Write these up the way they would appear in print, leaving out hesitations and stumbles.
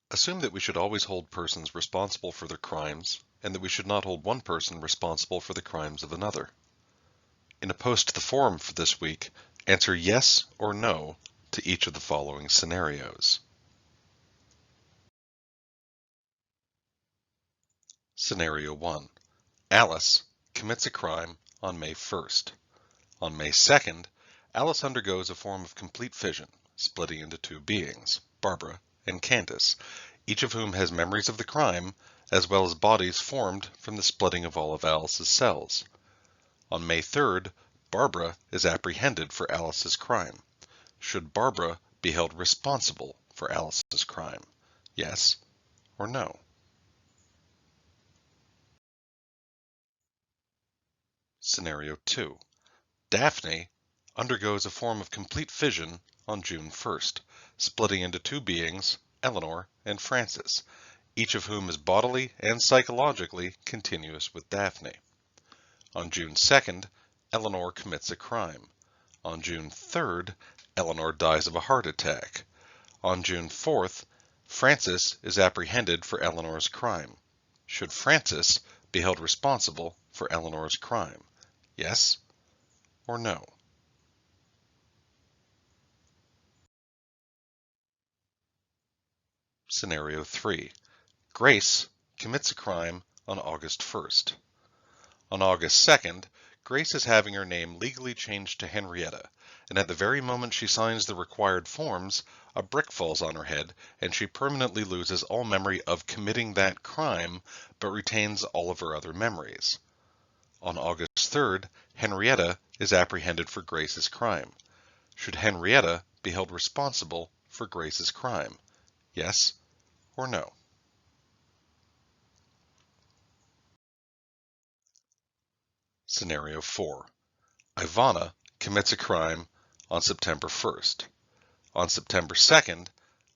Assume that we should always hold persons responsible for their crimes, and that we should not hold one person responsible for the crimes of another. In a post to the forum for this week, answer yes or no to each of the following scenarios. Scenario 1. Alice commits a crime on May 1st. On May 2nd, Alice undergoes a form of complete fission, splitting into two beings, Barbara and Candace, each of whom has memories of the crime, as well as bodies formed from the splitting of all of Alice's cells. On May 3rd, Barbara is apprehended for Alice's crime. Should Barbara be held responsible for Alice's crime? Yes or no? Scenario 2. Daphne undergoes a form of complete fission on June 1st, splitting into two beings, Eleanor and Frances, each of whom is bodily and psychologically continuous with Daphne. On June 2nd, Eleanor commits a crime. On June 3rd, Eleanor dies of a heart attack. On June 4th, Frances is apprehended for Eleanor's crime. Should Frances be held responsible for Eleanor's crime? Yes or no? Scenario 3. Grace commits a crime on August 1st. On August 2nd, Grace is having her name legally changed to Henrietta, and at the very moment she signs the required forms, a brick falls on her head, and she permanently loses all memory of committing that crime, but retains all of her other memories. On August 3rd, Henrietta is apprehended for Grace's crime. Should Henrietta be held responsible for Grace's crime? Yes or no? Scenario 4. Ivana commits a crime on September 1st. On September 2nd,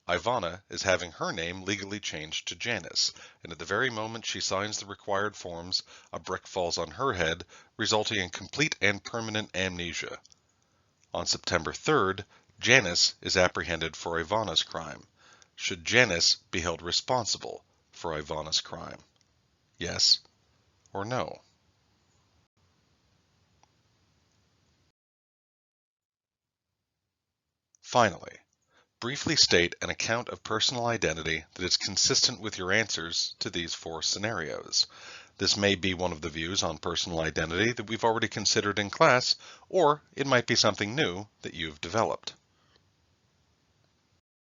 Ivana is having her name legally changed to Janice, and at the very moment she signs the required forms, a brick falls on her head, resulting in complete and permanent amnesia. On September 3rd, Janice is apprehended for Ivana's crime. Should Janice be held responsible for Ivana's crime? Yes or no? Finally, briefly state an account of personal identity that is consistent with your answers to these four scenarios. This may be one of the views on personal identity that we've already considered in class, or it might be something new that you've developed.